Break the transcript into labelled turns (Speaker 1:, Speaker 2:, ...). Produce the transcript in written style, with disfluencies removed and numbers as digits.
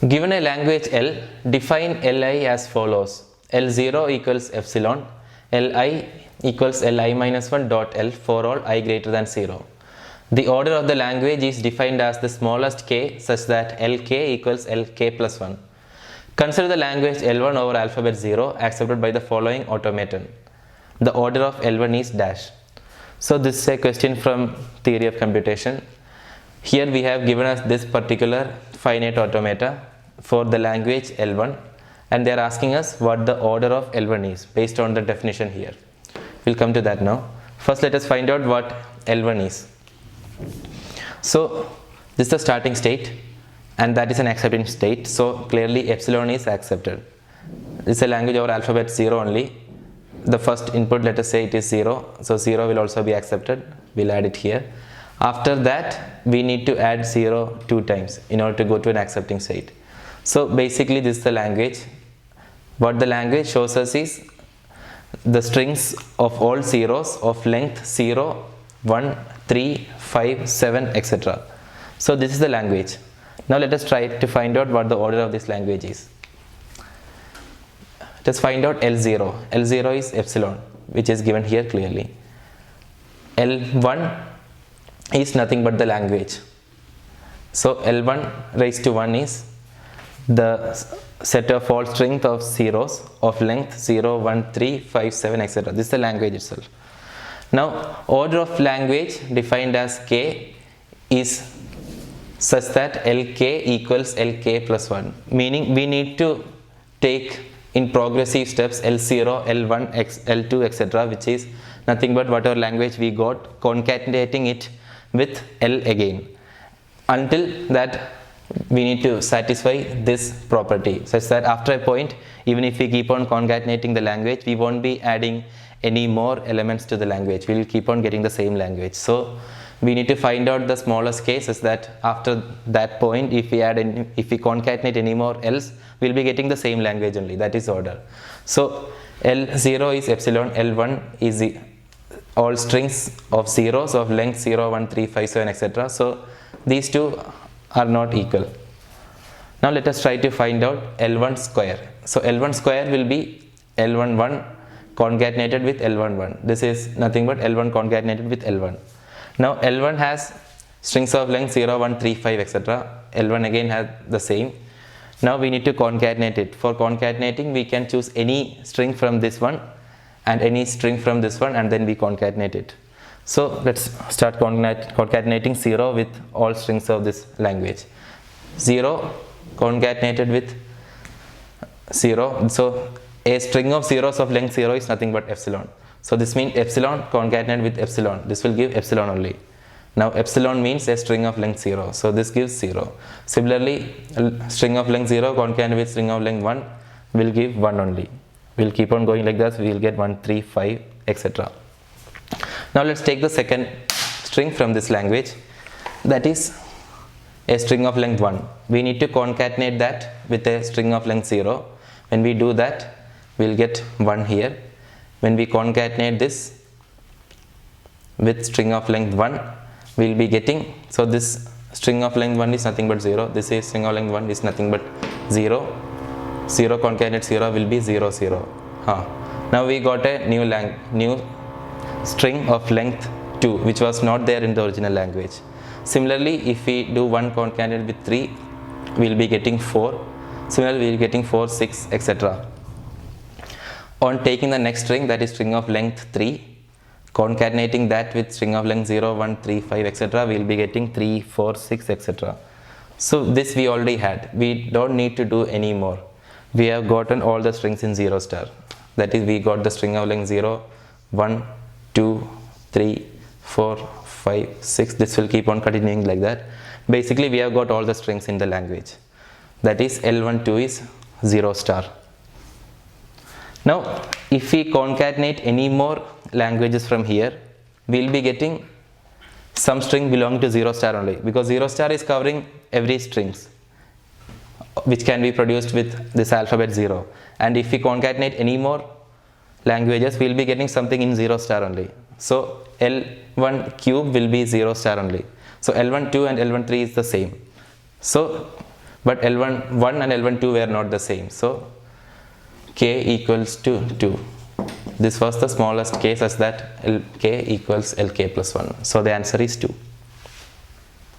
Speaker 1: Given a language L, define Li as follows. L0 equals epsilon, Li equals Li minus 1 dot L for all I greater than 0. The order of the language is defined as the smallest k such that Lk equals Lk plus 1. Consider the language L1 over alphabet 0 accepted by the following automaton. The order of L1 is dash. So this is a question from theory of computation. Here we have given us this particular finite automata for the language L1, and they are asking us what the order of L1 is based on the definition here. We'll come to that now. First let us find out what L1 is. So this is the starting state and that is an accepting state, so clearly epsilon is accepted. This is a language over alphabet 0 only. The first input, let us say it is 0, so 0 will also be accepted. We'll add it here. After that we need to add 0 2 times in order to go to an accepting state. So basically this is the language. What the language shows us is the strings of all zeros of length 0, 1, 3, 5, 7, etc. So this is the language. Now let us try to find out what the order of this language is. Let us find out L0. L0 is epsilon, which is given here clearly. L1 is nothing but the language. So L1 raised to 1 is the set of all strings of zeros of length 0, 1, 3, 5, 7, etc. This is the language itself. Now order of language defined as k is such that Lk equals Lk plus 1, meaning we need to take in progressive steps L0, L1, L2, etc., which is nothing but whatever language we got, concatenating it with L again. Until that we need to satisfy this property such that after a point, even if we keep on concatenating the language, we won't be adding any more elements to the language. We will keep on getting the same language. So we need to find out the smallest cases that after that point, if we concatenate any more else, we'll be getting the same language only. That is order. So L0 is epsilon, L1 is all strings of zeros of length 0, 1, 3, 5, 7, etc. So these two are not equal. Now let us try to find out L1 square. So L1 square will be L11 concatenated with L11. This is nothing but L1 concatenated with L1. Now L1 has strings of length 0, 1, 3, 5, etc. L1 again has the same. Now we need to concatenate it. For concatenating, we can choose any string from this one and any string from this one, and then we concatenate it. So let's start concatenating 0 with all strings of this language. 0 concatenated with 0. So a string of zeros of length 0 is nothing but epsilon. So this means epsilon concatenated with epsilon. This will give epsilon only. Now epsilon means a string of length 0. So this gives 0. Similarly, string of length 0 concatenated with string of length 1 will give 1 only. We'll keep on going like this. We will get 1, 3, 5, etc. Now let's take the second string from this language. That is a string of length 1. We need to concatenate that with a string of length 0. When we do that, we'll get 1 here. When we concatenate this with string of length 1, we'll be getting, so this string of length 1 is nothing but 0. This is string of length 1 is nothing but 0. 0 concatenate 0 will be 0, 0. Now we got a new string of length 2, which was not there in the original language. Similarly, if we do 1 concatenated with 3, we'll be getting 4. Similarly, we'll be getting 4, 6, etc. On taking the next string, that is string of length 3, concatenating that with string of length 0, 1, 3, 5, etc., we'll be getting 3, 4, 6, etc. So this we already had. We don't need to do any more. We have gotten all the strings in 0 star. That is, we got the string of length 0, 1, 2, 3, 4, 5, 6. This will keep on continuing like that. Basically, we have got all the strings in the language. That is, L12 is 0 star. Now, if we concatenate any more languages from here, we will be getting some string belonging to 0 star only, because 0 star is covering every strings which can be produced with this alphabet 0. And if we concatenate any more languages, we will be getting something in 0 star only. So L1 cube will be 0 star only. So L12 and L13 is the same. So but L1 1 and L1 2 were not the same, so k equals to 2. This was the smallest case, as that Lk equals Lk plus 1, so the answer is 2.